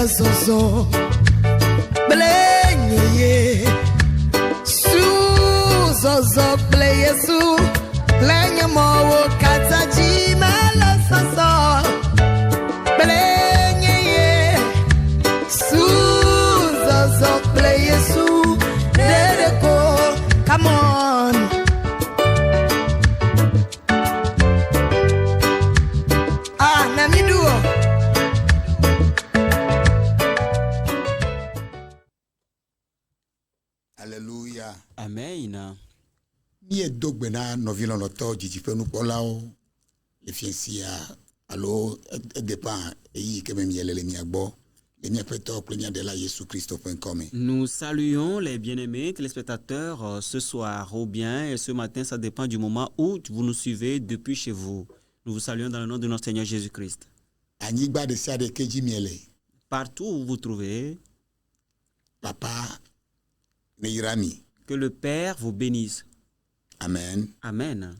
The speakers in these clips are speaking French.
la zozo blenye su zozo bleye su lenye mo kataji la zozo blenye su zozo bleye su dereko. Come on. Alléluia. Amen. Mi dogbena novilo noto jijipe nu polao le fiensia allo dépend yi ke même yelele mi agbo le mi peto plenia de la Jésus Christ.com. Nous saluons les bien-aimés téléspectateurs ce soir ou bien ce matin, ça dépend du moment où vous nous suivez depuis chez vous. Nous vous saluons dans le nom de notre Seigneur Jésus-Christ. Anigba de sia de keji miele. Partout où vous vous trouvez, Papa Neirami. que le Père vous bénisse. Amen. Amen.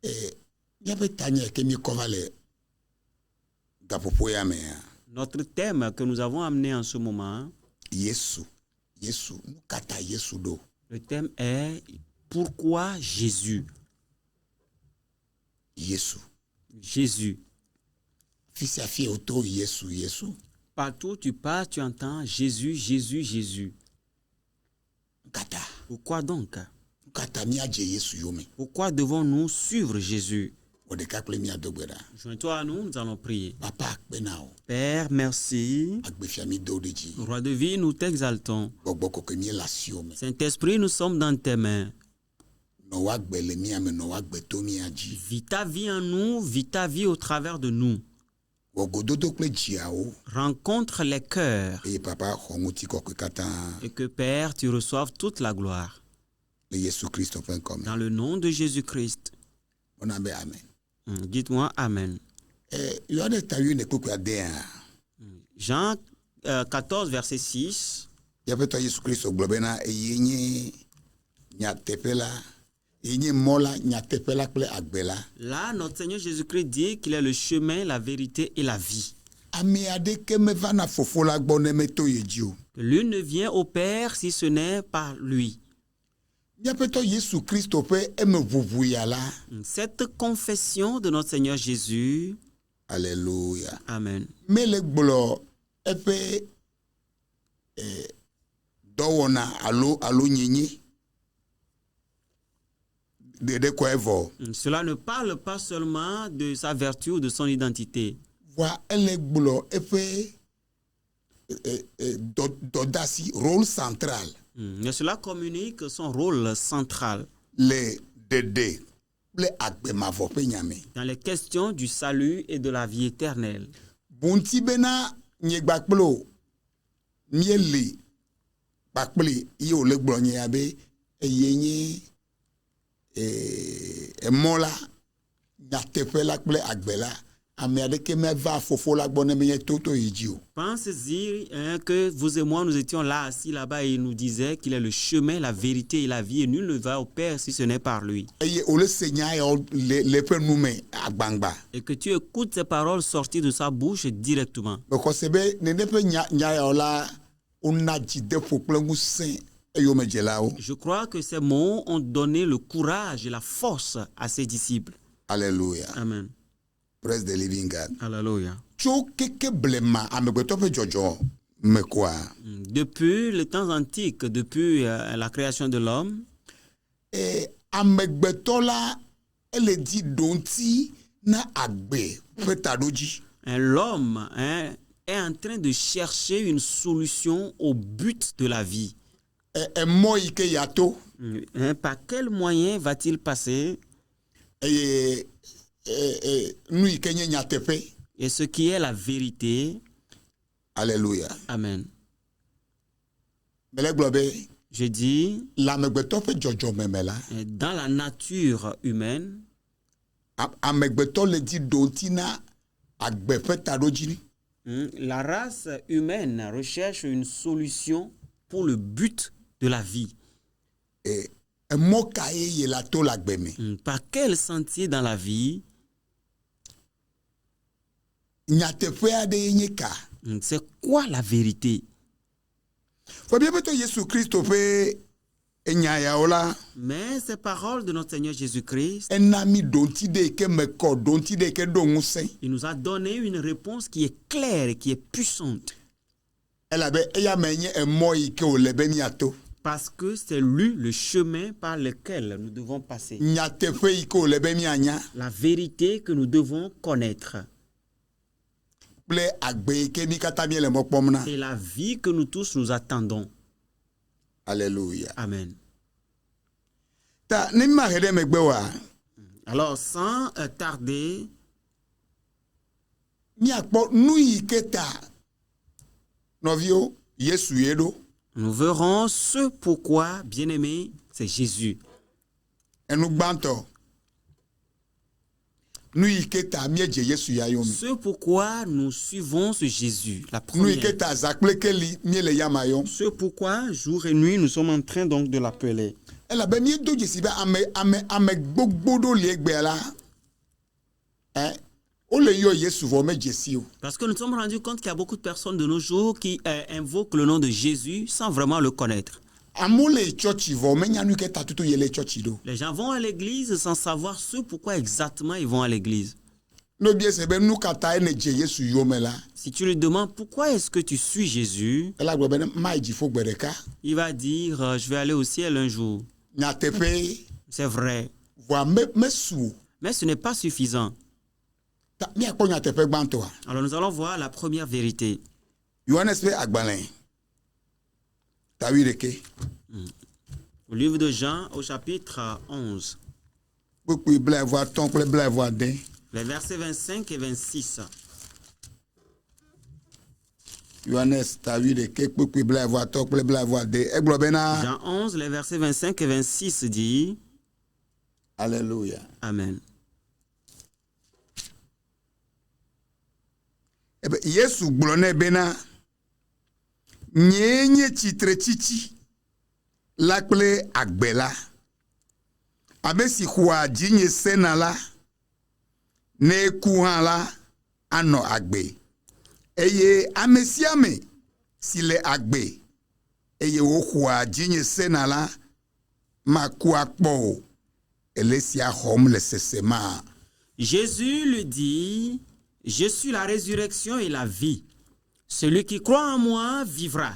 Et yabe tanya ke mi kovale gapopo ya me. Notre thème que nous avons amené en ce moment, Yesu nukata Yesu do. le thème est pourquoi Jésus? Yesu. Jésus. Fils afie auto Yesu. Partout où tu passes, tu entends Jésus, Jésus, Jésus. Kata. Pourquoi donc? Kata mi aje Yesu yome. Pourquoi devons-nous suivre Jésus? Odeka kle mi adogbera. Joins-toi à nous, nous allons prier. Papa benao. Père, merci. Agbefia mi do deji. Roi de vie, nous t'exaltons. Gbogbo ko mi la siome. Saint-Esprit, nous sommes dans tes mains. No wa gbele mi ame no wa gbeto mi aji. Vis ta vie en nous, vis ta vie au travers de nous. Wogododo kle jiao. Rencontre les cœurs Et papa honguti ko kata et que Père, tu reçoives toute la gloire. le Yesu Christ.com. Dans le nom de Jésus-Christ. On abe amen. Dites-moi Amen. Yo de tayu ne kuku ade. Jean 14, verset 6. Ya peto Yesu Christ globena yenye nya tepela. Yenye mola nya tepela kle agbela. Là, notre Seigneur Jésus-Christ dit qu'il est le chemin, la vérité et la vie. Ami ade ke me va na fofo la gbo ne meto yejio. Que l'une ne vient au Père si ce n'est par lui. Ya peto Yesu Christ pe eme vuvu ya la. Cette confession de notre Seigneur Jésus. Alléluia. Amen. Mais le gbolo epe dowona alo nyenye de quoi evo. Cela ne parle pas seulement de sa vertu ou de son identité. Voit le gbolo epe dodasi rôle central. Mais cela communique son rôle central Le dede le agbe mavope nyame. dans les questions du salut et de la vie éternelle. Bunti bena nyegbakplo mieli bakpli yo le gbolo nyabe eyenye mola nyatefe la kple agbela ame ade ke me va fofo la gbone me toto yijio. Pensez-y que vous et moi, nous étions là, assis là-bas, et il nous disait qu'il est le chemin, la vérité et la vie, et nul ne va au Père si ce n'est par lui. Eye ole senya le pe nume agbangba. Et que tu écoutes ces paroles sorties de sa bouche directement. Because be ne ne pe nya la onaji de fo plengu sen eyo mejelao. Je crois que ces mots ont donné le courage et la force à ses disciples. Alléluia. Amen. Praise the living God. Alléluia. Cho keke blema amegbeto pe jojo me quoi. Depuis les temps antiques, depuis la création de l'homme, Amegbeto la ele di donti na agbe fetadoji. l'homme est en train de chercher une solution au but de la vie. Mo ike yato Par quel moyen va-t-il passer? nu ike nye nyatefe. Et ce qui est la vérité. Alléluia. Amen. Mele globe Je dis, la amegbeto fe jojo memela. dans la nature humaine, Amegbeto le di donti na agbe fetadoji. la race humaine recherche une solution pour le but de la vie. Mo kae ye la to la gbeme. Par quel sentier dans la vie? Nyatefe ade yenye ka. C'est quoi la vérité? Faut bien que Jésus Christ peut enyaya ola. Mais ces paroles de notre Seigneur Jésus-Christ, Enami donti de ke meko donti de ke donguse. il nous a donné une réponse qui est claire et qui est puissante. Elabe eya menye emoyi ke olebe miato. Parce que c'est lui le chemin par lequel nous devons passer. Nyatefe ike olebe mianya. La vérité que nous devons connaître. Ple agbe ke mi kata mi le mokpomna. Et la vie que nous tous nous attendons. Alléluia. Amen. Ta ni ma hede megbewa. Alors, sans tarder, Mi akpo nui keta. Novio Yesu yedo. nous verrons ce pourquoi, bien-aimé, c'est Jésus. Enu gbanto. Nui keta mieje Yesu yayomi. Ce pourquoi nous suivons ce Jésus, la Nui première. keta zakple keli miele yamayom. Ce pourquoi, jour et nuit, nous sommes en train donc de l'appeler. Elabe mi do jesi ba ame gbogbodo le egbe la. O le yo Yesu vo me jesi o. Parce que nous nous sommes rendus compte qu'il y a beaucoup de personnes de nos jours qui invoquent le nom de Jésus sans vraiment le connaître. Amole church vo me nyanu keta tutu yele church do. Les gens vont à l'église sans savoir ce pourquoi exactement ils vont à l'église. No bie se be nu kata ene je Yesu yo me la. Si tu lui demandes pourquoi est-ce que tu suis Jésus, Ela gbe be ma ji fo gbedeka. il va dire je vais aller au ciel un jour. Nyatepe C'est vrai, vo me su. mais ce n'est pas suffisant. Ta mi akpo nyatepe gbanto a. Alors nous allons voir la première vérité. Yohanes pe agbalen. Ta wi reke. Au livre de Jean, au chapitre 11, Poku bla vo ton ple bla vo den. les versets 25 et 26. Yohanes ta wi reke poku bla vo ton ple bla vo den. Eglo be na. Jean 11, les versets 25 et 26 dit Alléluia. Amen. Ebe Yesu gblone bena nyenye chitre chichi la kple agbela abe si xɔa dzinye sena la ne ku hã la anɔ agbe eye ame sia ame si le agbe eye woxɔa dzinye sena la maku akpɔ o ele sia xɔm le sesema. Jésus lui dit, je suis la résurrection et la vie. Celui qui croit en moi vivra,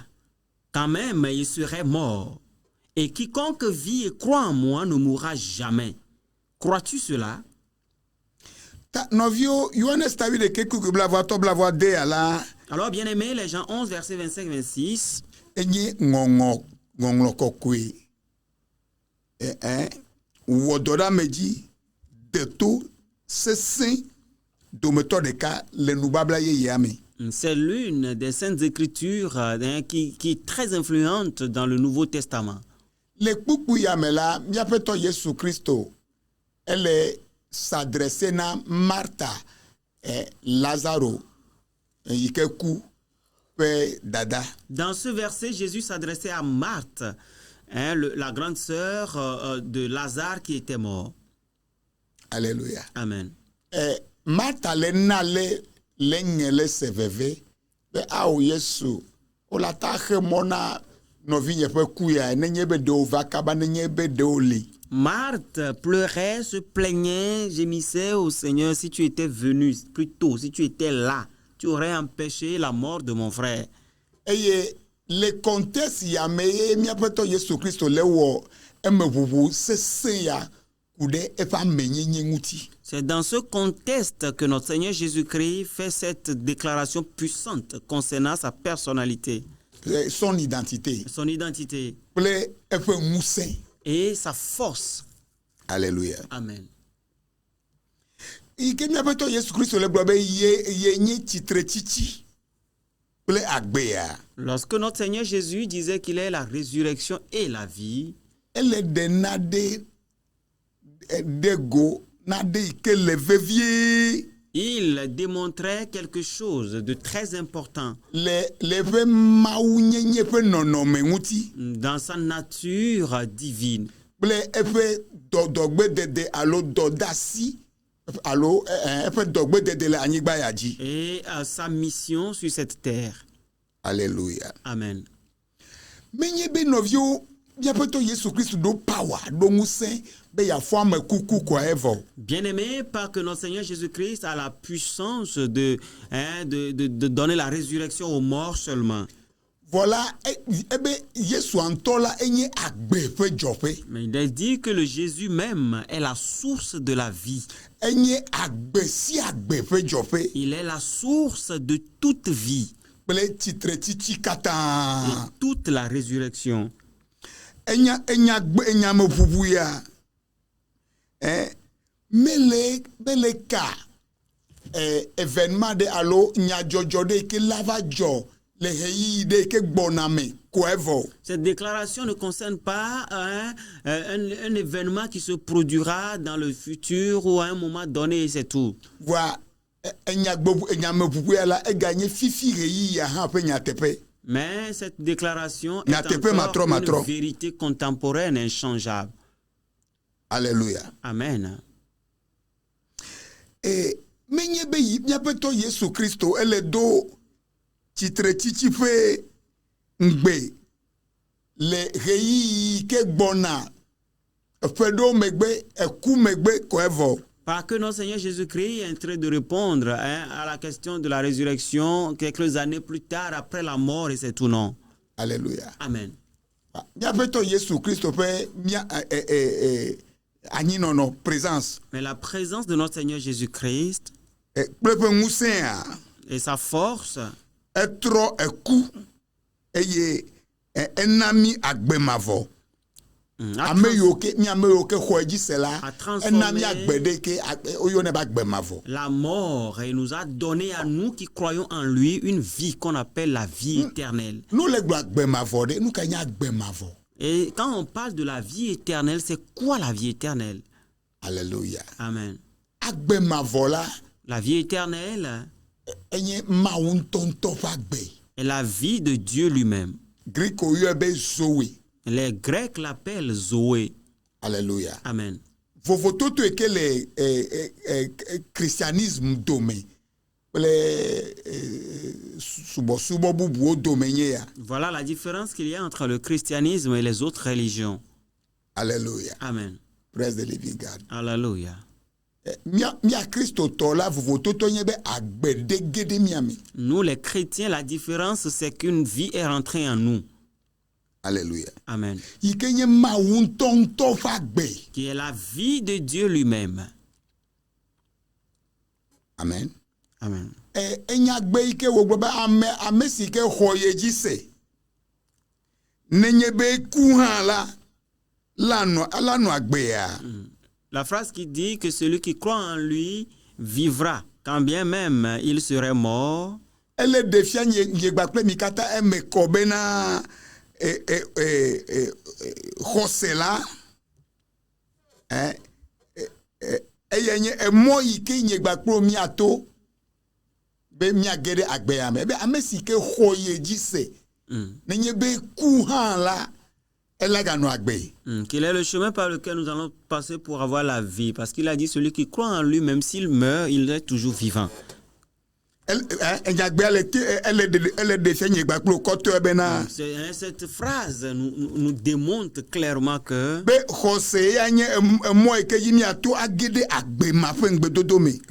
quand même il serait mort. Et quiconque vit et croit en moi ne mourra jamais. Crois-tu cela? Ta novio Yohanes ta wi de ke kuku bla vo to bla vo de ala. Alors, bien aimé, les Jean 11, versets 25-26, Enye ngɔŋlɔ kɔkɔe wɔdɔɖa meji deto sesẽ dometɔ ɖeka le nubabla yeyea me. c'est l'une des saintes écritures qui est très influente dans le Nouveau Testament. Le kpukpu ya me la míaƒe tɔ Yesu Kristo ele s'adresse na Marta Lazaro yi ke ku ƒe dada. Dans ce verset, Jésus s'adressait à Marthe, la grande sœur de Lazare qui était mort. Alléluia. Amen. Marta le na le nye le se veve be awo Yesu o la ta xe mɔ na nɔvinye ƒe ku ya nenye be ɖewo va kaba nenye be ɖewo li. Marthe pleurait, se plaignait, gémissait au Seigneur, si tu étais venu plus tôt, si tu étais là, tu aurais empêché la mort de mon frère. Eye le contexte ya me ye míaƒe tɔ Yesu Kristo le wɔ emeʋuʋu sesẽ ya ku ɖe eƒe amenyenye ŋuti. C'est dans ce contexte que notre Seigneur Jésus-Christ fait cette déclaration puissante concernant sa personnalité, Son identité son identité kple eƒe ŋusẽ. et sa force. Alléluia. Amen. Yi ke míaƒe tɔ Yesu Kristo le gblɔ be ye nye tsitre tsitsi kple agbea. Lorsque notre Seigneur Jésus disait qu'il est la résurrection et la vie, Ele ɖe na de go na de yi ke le vevie il démontrait quelque chose de très important le eƒe mawunyenye ƒe nɔnɔme ŋuti dans sa nature divine kple eƒe dɔdɔgbedede alo dɔdeasi alo eƒe dɔgbedede le anyigba ya dzi. et à sa mission sur cette terre. Alléluia. Amen. Menye be nɔviwo miaƒe tɔ Yesu Kristu ɖo power ɖo ŋusẽ be yeafɔ ame kuku koa evɔ. Bien-aimé, pas que notre Seigneur Jésus-Christ a la puissance de donner la résurrection aux morts seulement. Voilà, ebe Yesu ŋutɔ la enye agbe ƒe dzɔƒe. Mais il est dit que le Jésus même est la source de la vie. Enye agbe si agbe ƒe dzɔƒe. Il est la source de toute vie Kple tsitretsitsi et katã. toute la résurrection. Enyameʋuʋu ya. Mele ka événement de alo nyadzɔdzɔ de ke la va dzɔ le ɣeyiɣi de ke gbɔna me ko evɔ. Cette déclaration ne concerne pas un événement qui se produira dans le futur ou à un moment donné, c'est tout. Voa enyameʋuʋu ya la eganye fifi ɣeyiɣi ya hã ƒe nyateƒe. Mais cette déclaration Nyateƒe est encore matro. une vérité contemporaine, inchangeable. Alléluia. Amen. Et menye be miaƒe tɔ Yesu Kristo ele do tsitretsitsi ƒe ŋgbe le ɣeyiɣi ke gbɔna ƒe ɖewo megbe eku megbe ko evɔ. Parce que notre Seigneur Jésus-Christ est en train de répondre à la question de la résurrection quelques années plus tard, après la mort, et c'est tout, non. Alléluia. Amen. Miaƒe tɔ Yesu Kristo ƒe anyinɔnɔ présence Mais la présence de notre Seigneur Jésus-Christ kple ƒe ŋusẽa et sa force etrɔ eku eye ena mi agbe mavɔ. Ame yiwo ke miame yiwo ke xɔ edzi se la ena mi agbe ɖe ke woyɔnɛ be agbe mavɔ. la mort et nous a donné à nous qui croyons en lui une vie qu'on appelle la vie éternelle. Nu le gblɔ agbe mavɔ ɖe nu ka nye agbe mavɔ. Et quand on parle de la vie éternelle, c'est quoi la vie éternelle? Alléluia. Amen. Agbe mavɔ la La vie éternelle enye Mawu ŋutɔ ƒe agbe. est la vie de Dieu lui-même. Griko yɔe be Zoe. Les Grecs l'appellent Zoé. Alléluia. Amen. Vovototo eke le christianisme dome kple subɔsubɔ bubuwo dome nye ya. Voilà la différence qu'il y a entre le christianisme et les autres religions. Alléluia. Amen. Praise the living God. Alléluia. Mia kristotɔ la vovototo nye be agbe de geɖe miame. Nous, les chrétiens, la différence, c'est qu'une vie est rentrée en nous. Alléluia. Amen. Yi ke nye Mawu ŋutɔ ƒe agbe. Qui est la vie de Dieu lui-même. Amen. Amen. Enya gbe yi ke wògblɔ be ame si ke xɔ ye dzi se nenye be ku hã la nɔ agbea. La phrase qui dit que celui qui croit en lui vivra, quand bien même il serait mort. Ele ɖe fia nyegba kple mi katã eme kɔ bena xɔse la eye nye emɔ yi ke nyegba kple miato be miage ɖe agbea me be ame si ke xɔ ye dzi se nenye be ku hã la ela ganɔ agbe. Quel est le chemin par lequel nous allons passer pour avoir la vie? Parce qu'il a dit celui qui croit en lui, même s'il meurt, il est toujours vivant. Cette phrase nous démontre clairement que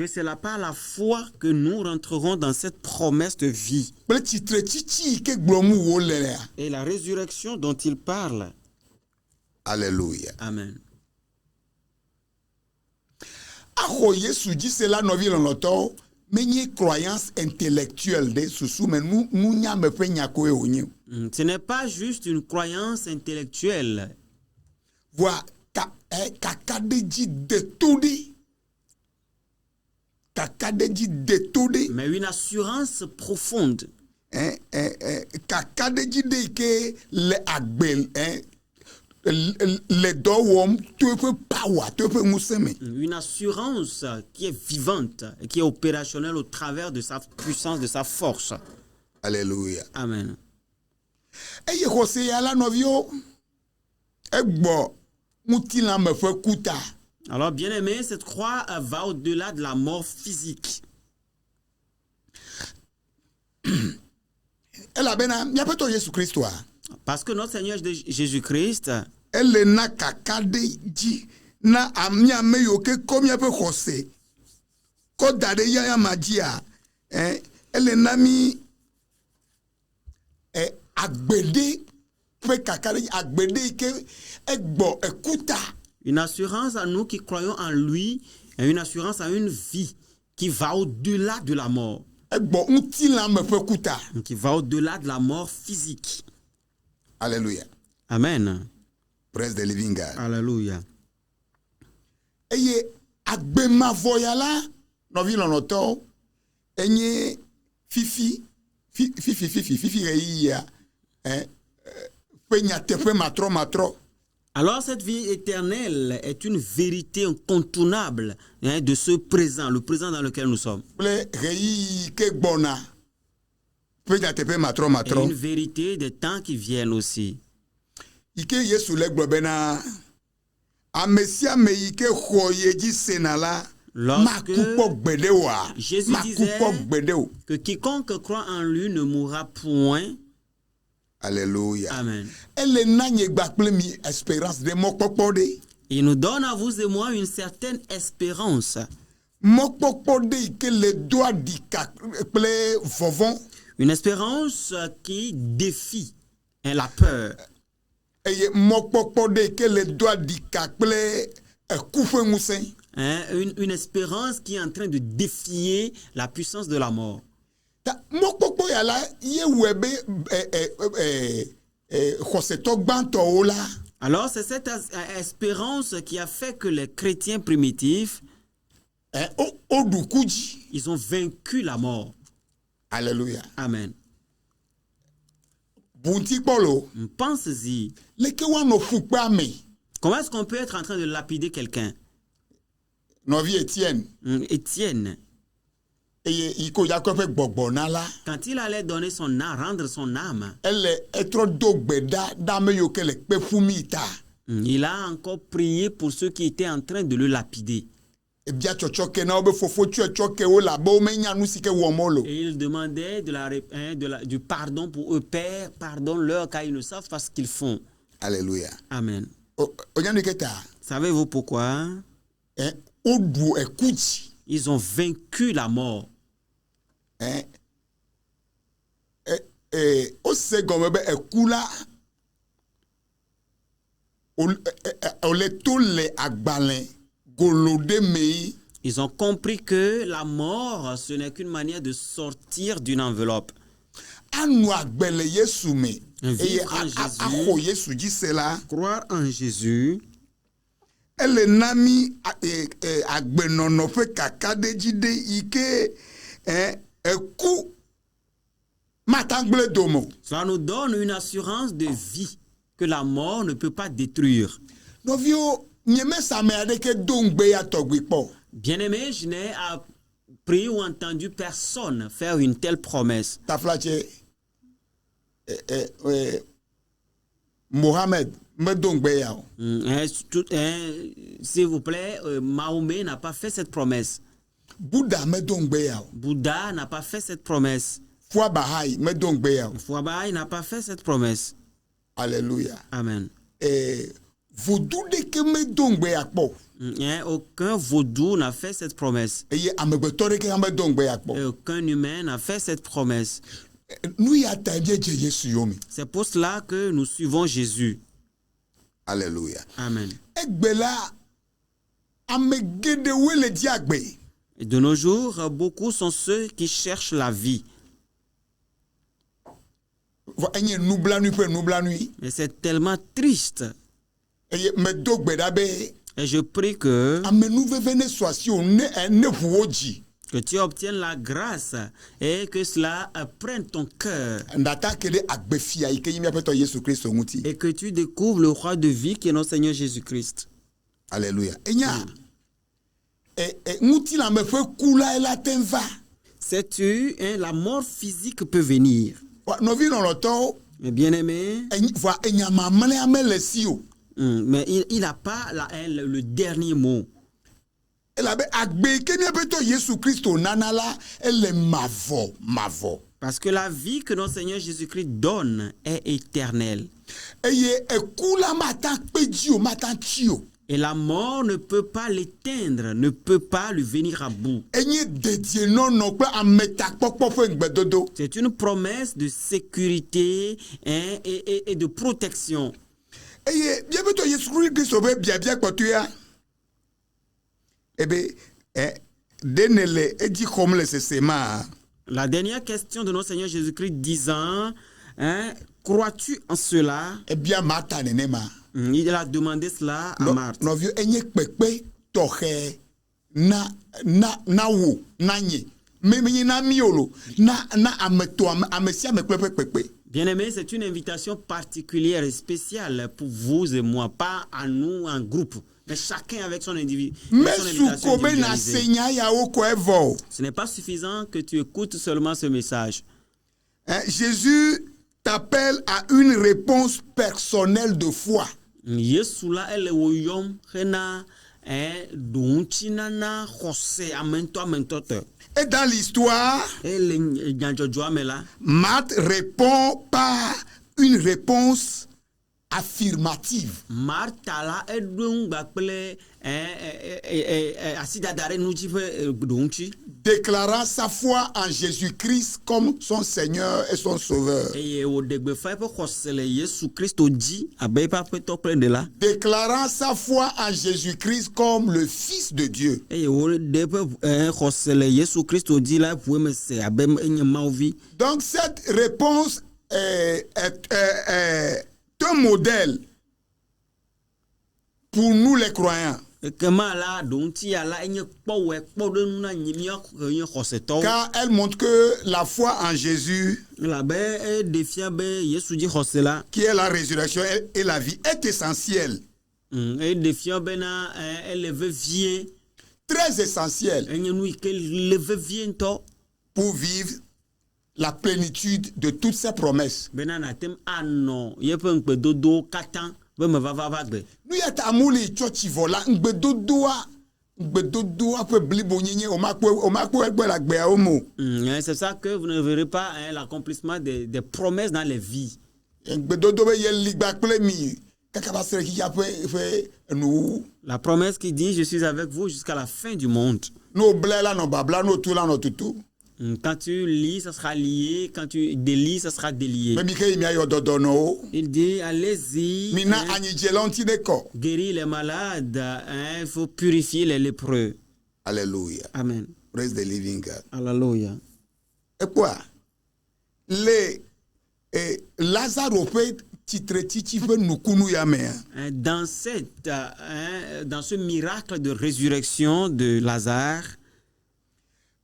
c'est là par la foi que nous rentrerons dans cette promesse de vie. Et la résurrection dont il parle. Alléluia. Amen. Mais croyance intellectuelle de susu mais nous nyame pe nyako e onye. Ce n'est pas juste une croyance intellectuelle. Voilà kakadeji de tudi. Kakadeji de tudi. Mais une assurance profonde. Kakadeji de ke le agbel le dowom tu peux power tu peux museme. Une assurance qui est vivante et qui est opérationnelle au travers de sa puissance, de sa force. Alléluia. Amen. Eye José ya la novio egbo mutila me fe kuta Alors, bien aimé, cette croix va au-delà de la mort physique. elabena míaƒe tɔ Yesu Kristo Parce que notre Seigneur Jésus-Christ, ele na kaka ɖe dzi na ame yiwo ke kɔ míaƒe xɔse kɔ da ɖe yaya ma dzia ele na mi agbede ƒe kaka ɖe agbede yi ke egbɔ ekuta. une assurance à nous qui croyons en lui, et une assurance à une vie qui va au-delà de la mort. Egbɔ ŋutilãme ƒe kuta. Qui va au-delà de la mort physique. Alléluia. Amen. Praise the living God. Alléluia. Eye agbemavɔya la nɔvi lɔlɔtɔ enye fifi ɣeyiɣia ƒe nyateƒe matrɔ. Alors cette vie éternelle est une vérité incontournable de ce présent, le présent dans lequel nous sommes. Kple ɣeyiɣi ke gbɔna ƒe nyateƒe matrɔ. Et une vérité des temps qui viennent aussi. Yi ke Yesu le gblɔ bena ame sia ame yi ke xɔ ye dzi sena la maku kpɔ gbeɖe oa. Jésus disait que quiconque croit en lui ne mourra point. Alléluia. Amen. Elle na nyegba kple mi espérance de mɔkpɔkpɔ de. Il nous donne à vous et moi une certaine espérance. Mɔkpɔkpɔ de yi ke le do aɖika kple vɔvɔ̃. Une espérance qui défie la peur. Eye mɔkpɔkpɔ de yi ke le do aɖika kple eku ƒe ŋusẽ. Une espérance qui est en train de défier la puissance de la mort. Mɔkpɔkpɔ ya la ye wɔe be xɔsetɔ gbãtɔwo la. Alors c'est cette espérance qui a fait que les chrétiens primitifs oɖu ku dzi. Ils ont vaincu la mort. Alléluia. Amen. Bunti kpɔlo. Pense-y. Leke woanɔ ƒukpea me. Comment est-ce qu'on peut être en train de lapider quelqu'un? Nɔvi Étienne. Étienne. Quand il allait donner son âme, rendre son âme, il a encore prié pour ceux qui étaient en train de le lapider. Et il demandait du pardon pour eux. Père, pardonne-leur car ils ne savent pas ce qu'ils font. Alléluia. Amen. Savez-vous pourquoi? Ils ont vaincu la mort. Ils ont compris que la mort, ce n'est qu'une manière de sortir d'une enveloppe. Vivre en Jésus, croire en Jésus, elle nami agbenono fe kaka de jide ike eku matangle domo. Cela nous donne une assurance de vie que la mort ne peut pas détruire. Novio nyeme same adeke dongbe ya togbi po. Bien-aimé, je n'ai appris ou entendu personne faire une telle promesse. Taflache Mohamed s'il vous plaît, Mahomet n'a pas fait cette promesse. Bouddha n'a pas fait cette promesse. Foi Bahai n'a pas fait cette promesse. Alléluia. Amen. Aucun vaudou n'a fait cette promesse. Aucun humain n'a fait cette promesse. C'est pour cela que nous suivons Jésus. Alléluia. Amen. Et de nos jours, beaucoup sont ceux qui cherchent la vie. Et c'est tellement triste. Et je prie que tu obtiennes la grâce et que cela prenne ton cœur. Et que tu découvres le roi de vie qui est notre Seigneur Jésus-Christ. Alléluia. Sais-tu, la mort physique peut venir. Mais bien aimé, Mais il n'a pas le dernier mot. elabe agbe ke miabe to Yesu Kristo nana la ele mavo. Parce que la vie que notre Seigneur Jésus-Christ donne est éternelle. Eye ekula mata peji o mata chi o. Et la mort ne peut pas l'éteindre, ne peut pas lui venir à bout. Enye dédié non non pe ameta popo fe ngbedodo. C'est une promesse de sécurité et de protection. Eye biabe to Yesu Kristo be bia kpotu ya. Ebe denele eji comme le sema. La dernière question de notre Seigneur Jésus-Christ disant, crois-tu en cela? E bia mata nenema. Il a demandé cela à Marthe. No vieux enye pepe tohe na wo na nye. Me na miolo na ameto amesia me pepe. Bien-aimé, c'est une invitation particulière et spéciale pour vous et moi, pas à nous en groupe, mais chacun avec son individu. Ce n'est pas suffisant que tu écoutes seulement ce message. Jésus t'appelle à une réponse personnelle de foi. Et dans l'histoire, Marthe répond par une réponse affirmative. Déclarant sa foi en Jésus-Christ comme son Seigneur et son Sauveur. Déclarant sa foi en Jésus-Christ comme le Fils de Dieu. Donc cette réponse est un modèle pour nous les croyants. Car elle montre que la foi en Jésus, qui est la résurrection et la vie, est essentielle. Très essentielle pour vivre la plénitude de toutes ces promesses. Nous y a amuli chochi vola ngbedodoa pe blibo nyenye o makpo egbe la gbe omo. C'est ça que vous ne verrez pas l'accomplissement des promesses dans les vies. Ngbedodo be ye ligba kple mi kaka ba sere ki ya fe nu. La promesse qui dit je suis avec vous jusqu'à la fin du monde. No blela no babla no tula no tutu. Quand tu lis, ça sera lié. Quand tu délies, ça sera délié. Il dit, allez-y. Guérir les malades. Il faut purifier les lépreux. Alléluia. Amen. Praise the living God. Alléluia. Et quoi? Lazare dans ce miracle de résurrection de Lazare,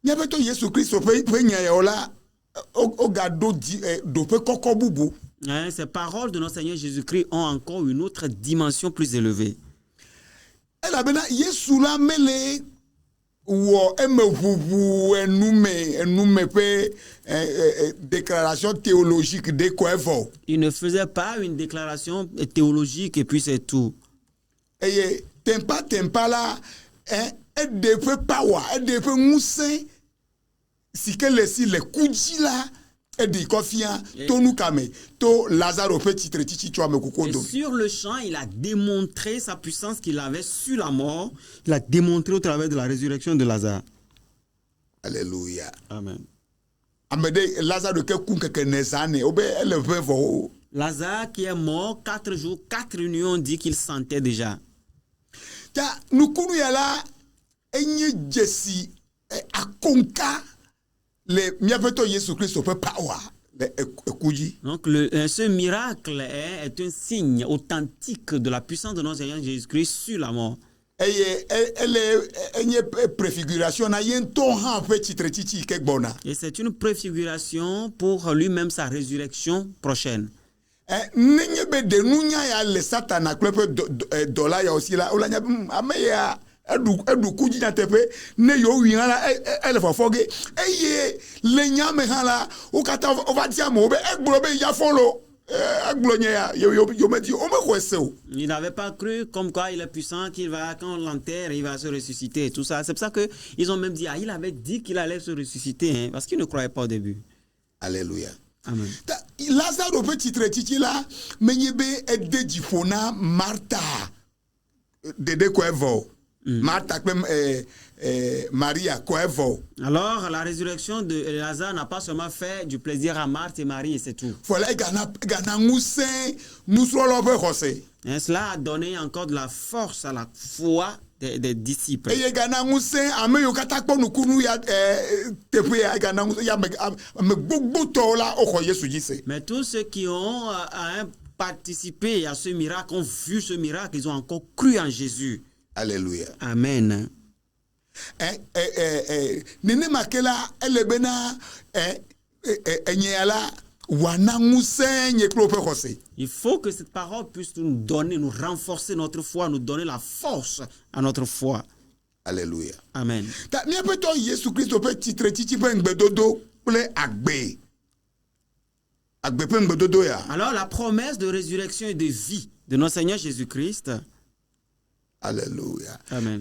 ces paroles de notre Seigneur Jésus-Christ ont encore une autre dimension plus élevée. Déclaration théologique. Il ne faisait pas une déclaration théologique et puis c'est tout. Tempa là, elle devait power, elle devait mousser. Si qu'elle est les coups là, elle dit confiant, tonu kame, to Lazare petit tretichi tu me kukondo. Sur le champ, il a démontré sa puissance qu'il avait sur la mort. Il a démontré au travers de la résurrection de Lazare. Alléluia. Amen. Amede Lazare de quelqu'un que nezane, obe elle veut voir. Lazare qui est mort 4 jours, 4 nuits, on dit qu'il sentait déjà. Ta nous kunu ya la enye jesi akonka le miapeto Jésus Christ peut power. Donc ce miracle est un signe authentique de la puissance de notre Seigneur Jésus-Christ sur la mort. Et c'est une préfiguration pour lui-même sa résurrection prochaine. Il n'avait pas cru comme quoi il est puissant, qu'il va, quand on l'enterre, il va se ressusciter et tout ça. C'est pour ça qu'ils ont même dit, il avait dit qu'il allait se ressusciter, hein, parce qu'il ne croyait pas au début. Alléluia. Amen. Lazare au petit trétichi là, mais il y a des difona Martha, de quoi Martha, même Maria, quoi. Alors, la résurrection de Lazare n'a pas seulement fait du plaisir à Marthe et Marie, et c'est tout. Et cela a donné encore de la force à la foi des disciples. Mais tous ceux qui ont participé à ce miracle, ont vu ce miracle, ils ont encore cru en Jésus. Alléluia. Amen. Nene makela elebena enyela wana musenye klope kose. Il faut que cette parole puisse nous donner, nous renforcer notre foi, nous donner la force à notre foi. Alléluia. Amen. Ta mi apeto Jésus Christ pe titre titi pe ngbedodo ple agbe. Agbe pe ngbedodo ya. Alors la promesse de résurrection et de vie de notre Seigneur Jésus-Christ. Alléluia. Amen.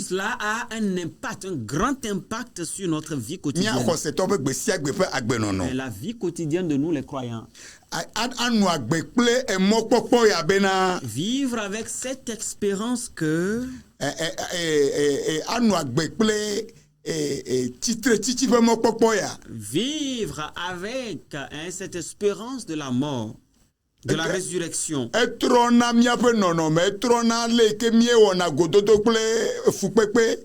Cela a un impact, un grand impact sur notre vie quotidienne. Et la vie quotidienne de nous les croyants. Vivre avec cette expérience que vivre avec cette espérance de la mort, de la résurrection.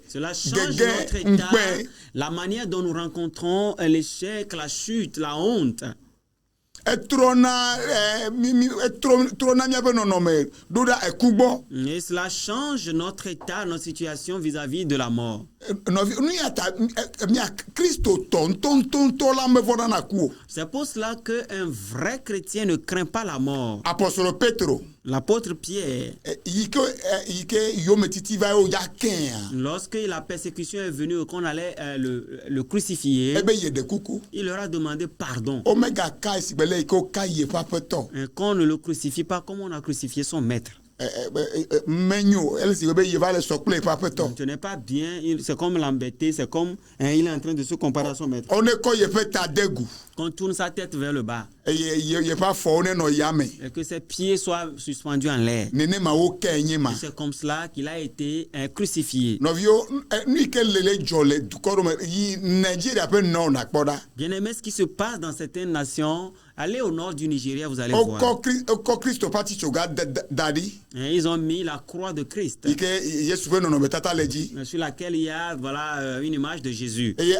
Cela change notre état, la manière dont nous rencontrons l'échec, la chute, la honte. Et cela change notre état, notre situation vis-à-vis de la mort. C'est pour cela qu'un vrai chrétien ne craint pas la mort. L'apôtre Pierre, lorsque la persécution est venue, qu'on allait le crucifier, il leur a demandé pardon. Qu'on ne le crucifie pas comme on a crucifié son maître. Ce n'est pas bien, c'est comme l'embêter, c'est comme il est en train de se comparer à son maître. Qu'on tourne sa tête vers le bas. Et que ses pieds soient suspendus en l'air. C'est comme cela qu'il a été crucifié. Bien aimé, ce qui se passe dans certaines nations, allez au nord du Nigeria, vous allez voir. Et ils ont mis la croix de Christ, sur laquelle il y a une image de Jésus. Et les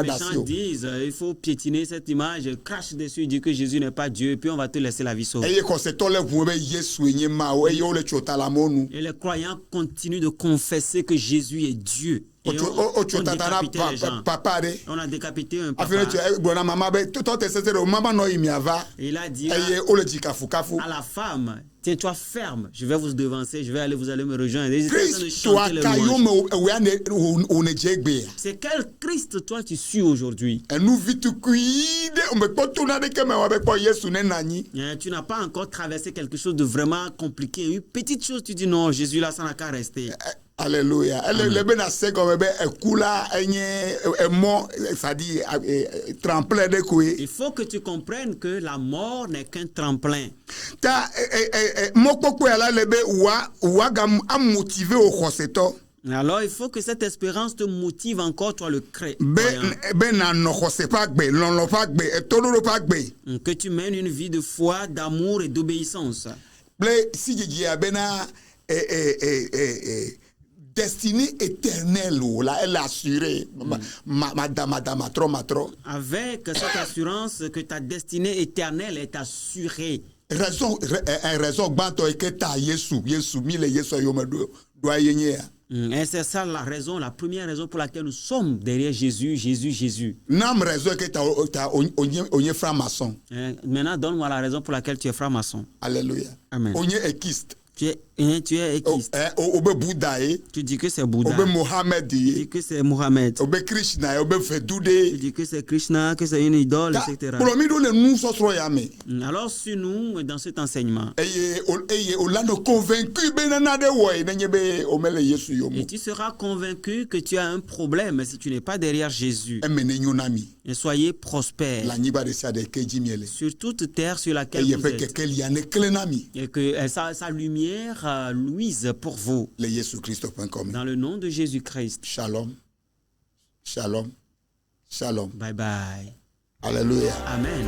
méchants disent, il faut piétiner cette image, crache dessus, dit que Jésus n'est pas Dieu, et puis on va te laisser la vie sauve. Et les croyants continuent de confesser que Jésus est Dieu. Et on a décapité un papa. Il a dit à la femme, tiens-toi ferme, je vais vous devancer, vous allez me rejoindre. C'est quel Christ toi tu suis aujourd'hui? Tu n'as pas encore traversé quelque chose de vraiment compliqué. Une petite chose, tu dis non, Jésus là, ça n'a qu'à rester. Alléluia. Il faut que tu comprennes que la mort n'est qu'un tremplin. Alors il faut que cette espérance te motive encore, toi le croyant. Que tu mènes une vie de foi, d'amour et d'obéissance. Destinée éternelle, là, elle est assurée. Avec cette assurance que ta destinée éternelle est assurée. Raison et c'est ça la raison, la première raison pour laquelle nous sommes derrière Jésus. Maintenant, donne-moi la raison pour laquelle tu es franc-maçon. Alléluia. Amen. On est équiste. Tu es équiste. obe Bouddha ye, Tu dis que c'est Bouddha. obe Mohamed Tu ye, dis que c'est Mohamed. obe Krishna ye, obe Tu Fedude. dis que c'est Krishna, que c'est une idole, etc. Kolomido le nous sosro ya me. Alors, si nous, dans cet enseignement, Eye olano convaincu benana de wo nenye be omele Yesu yo et mo. tu seras convaincu que tu as un problème si tu n'es pas derrière Jésus. Emene nyonami. Et soyez prospères La nyiba de sa de keji miele. sur toute terre sur laquelle Eye vous pe êtes. kekel yane klenami. Et que sa lumière luise pour vous. Le Yesu Christo.com. Dans le nom de Jésus-Christ. Shalom. Shalom. Shalom. Bye bye. Alléluia. Amen.